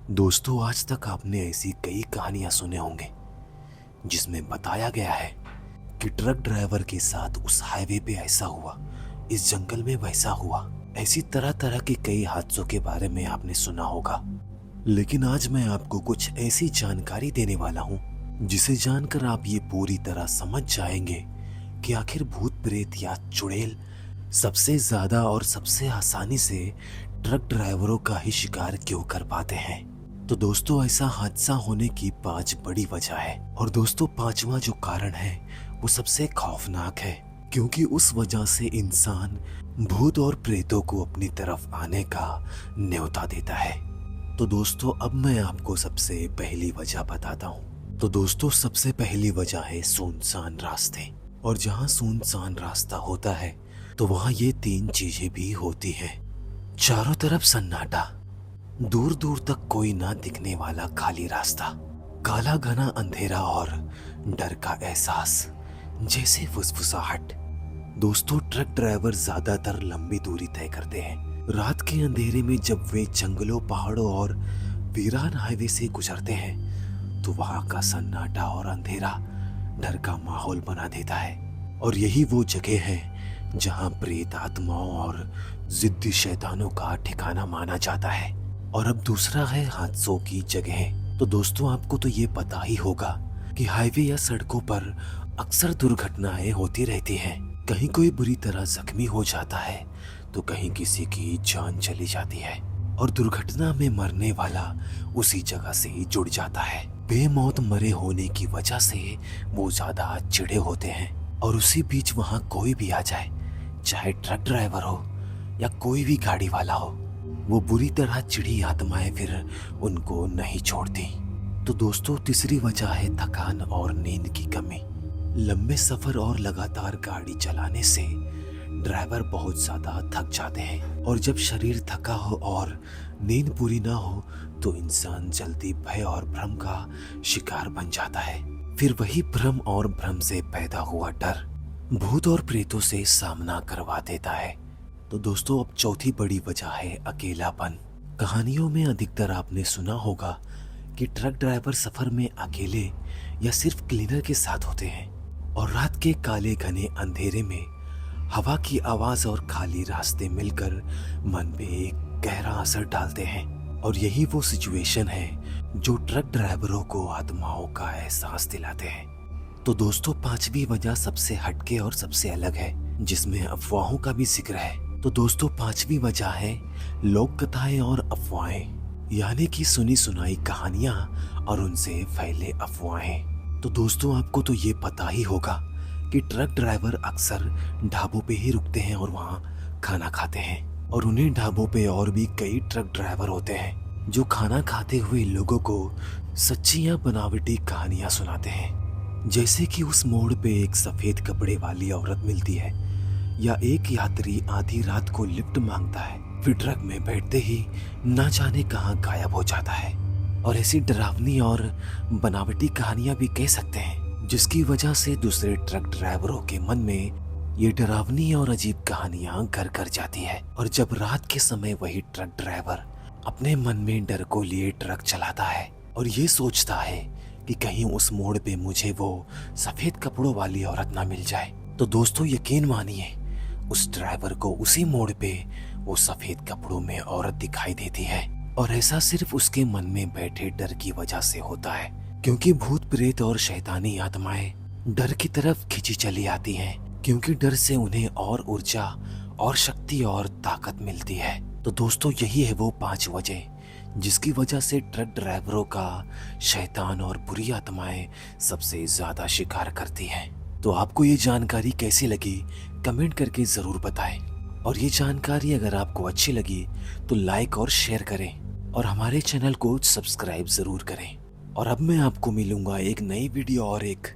दोस्तों, आज तक आपने ऐसी कई कहानियां सुने होंगे जिसमें बताया गया है कि ट्रक ड्राइवर के साथ उस हाईवे पे ऐसा हुआ, इस जंगल में वैसा हुआ। ऐसी तरह तरह के कई हादसों के बारे में आपने सुना होगा। लेकिन आज मैं आपको कुछ ऐसी जानकारी देने वाला हूँ जिसे जानकर आप ये पूरी तरह समझ जाएंगे कि आखिर भूत प्रेत या चुड़ैल सबसे ज्यादा और सबसे आसानी से ट्रक ड्राइवरों का ही शिकार क्यों कर पाते हैं। तो दोस्तों, ऐसा हादसा होने की 5 बड़ी वजह है। और दोस्तों, 5वां जो कारण है वो सबसे खौफनाक है, क्योंकि उस वजह से इंसान भूत और प्रेतों को अपनी तरफ आने का न्योता देता है। तो दोस्तों, अब मैं आपको सबसे पहली वजह बताता हूँ। तो दोस्तों, सबसे पहली वजह है सुनसान रास्ते। और जहाँ सुनसान रास्ता होता है तो वहाँ ये 3 चीजें भी होती हैं। चारों तरफ सन्नाटा, दूर दूर तक कोई ना दिखने वाला खाली रास्ता, काला घना अंधेरा और डर का एहसास, जैसे फुसफुसाहट। दोस्तों, ट्रक ड्राइवर ज्यादातर लंबी दूरी तय करते हैं। रात के अंधेरे में जब वे जंगलों, पहाड़ों और वीरान हाईवे से गुजरते हैं तो वहां का सन्नाटा और अंधेरा डर का माहौल बना देता है। और यही वो जगह है जहां प्रेत आत्माओं और जिद्दी शैतानों का ठिकाना माना जाता है। और अब दूसरा है हादसों की जगह। तो दोस्तों, आपको तो ये पता ही होगा कि हाईवे या सड़कों पर अक्सर दुर्घटनाएं होती रहती हैं। कहीं कोई बुरी तरह जख्मी हो जाता है तो कहीं किसी की जान चली जाती है। और दुर्घटना में मरने वाला उसी जगह से ही जुड़ जाता है। बेमौत मरे होने की वजह से वो ज्यादा चिढ़े होते हैं। और उसी बीच वहां कोई भी आ जाए, चाहे ट्रक ड्राइवर हो या कोई भी गाड़ी वाला हो, वो बुरी तरह चिढ़ी आत्माएं फिर उनको नहीं छोड़ती। तो दोस्तों, तीसरी वजह है थकान और नींद की कमी। लंबे सफर और लगातार गाड़ी चलाने से ड्राइवर बहुत ज्यादा थक जाते हैं। और जब शरीर थका हो और नींद पूरी ना हो तो इंसान जल्दी भय और भ्रम का शिकार बन जाता है। फिर वही भ्रम और भ्रम से पैदा हुआ डर भूत और प्रेतों से सामना करवा देता है। तो दोस्तों, अब चौथी बड़ी वजह है अकेलापन। कहानियों में अधिकतर आपने सुना होगा कि ट्रक ड्राइवर सफर में अकेले या सिर्फ क्लीनर के साथ होते हैं। और रात के काले घने अंधेरे में हवा की आवाज और खाली रास्ते मिलकर मन पे एक गहरा असर डालते हैं। और यही वो सिचुएशन है जो ट्रक ड्राइवरों को आत्माओं का एहसास दिलाते हैं। तो दोस्तों, 5वीं वजह सबसे हटके और सबसे अलग है, जिसमें अफवाहों का भी जिक्र है। तो दोस्तों, 5वीं वजह है लोक कथाएं और अफवाहें, यानी कि सुनी सुनाई कहानियां और उनसे फैले अफवाहें। तो दोस्तों, आपको तो ये पता ही होगा कि ट्रक ड्राइवर अक्सर ढाबों पे ही रुकते हैं और वहाँ खाना खाते हैं। और उन्हीं ढाबों पे और भी कई ट्रक ड्राइवर होते हैं जो खाना खाते हुए लोगों को सच्ची या बनावटी कहानियां सुनाते हैं। जैसे कि उस मोड़ पे एक सफेद कपड़े वाली औरत मिलती है, या एक यात्री आधी रात को लिफ्ट मांगता है, फिर ट्रक में बैठते ही ना जाने कहाँ गायब हो जाता है। और ऐसी डरावनी और बनावटी कहानियां भी कह सकते हैं, जिसकी वजह से दूसरे ट्रक ड्राइवरों के मन में ये डरावनी और अजीब कहानियां घर कर जाती है। और जब रात के समय वही ट्रक ड्राइवर अपने मन में डर को लिए ट्रक चलाता है और ये सोचता है कि कहीं उस मोड़ पे मुझे वो सफेद कपड़ों वाली औरत ना मिल जाए, तो दोस्तों यकीन मानिए, उस ड्राइवर को उसी मोड़ पे वो सफेद कपड़ों में औरत दिखाई देती है। और ऐसा सिर्फ उसके मन में बैठे डर की वजह से होता है, क्योंकि भूत प्रेत और शैतानी आत्माएं डर की तरफ खिंची चली आती हैं, क्योंकि डर से उन्हें और ऊर्जा और शक्ति और ताकत मिलती है। तो दोस्तों, यही है वो 5 वजह जिसकी वजह से ट्रक ड्राइवरों का शैतान और बुरी आत्माएं सबसे ज्यादा शिकार करती हैं। तो आपको ये जानकारी कैसी लगी, कमेंट करके जरूर बताएं। और ये जानकारी अगर आपको अच्छी लगी तो लाइक और शेयर करें और हमारे चैनल को सब्सक्राइब जरूर करें। और अब मैं आपको मिलूंगा एक नई वीडियो और एक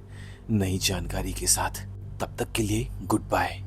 नई जानकारी के साथ। तब तक के लिए गुड बाय।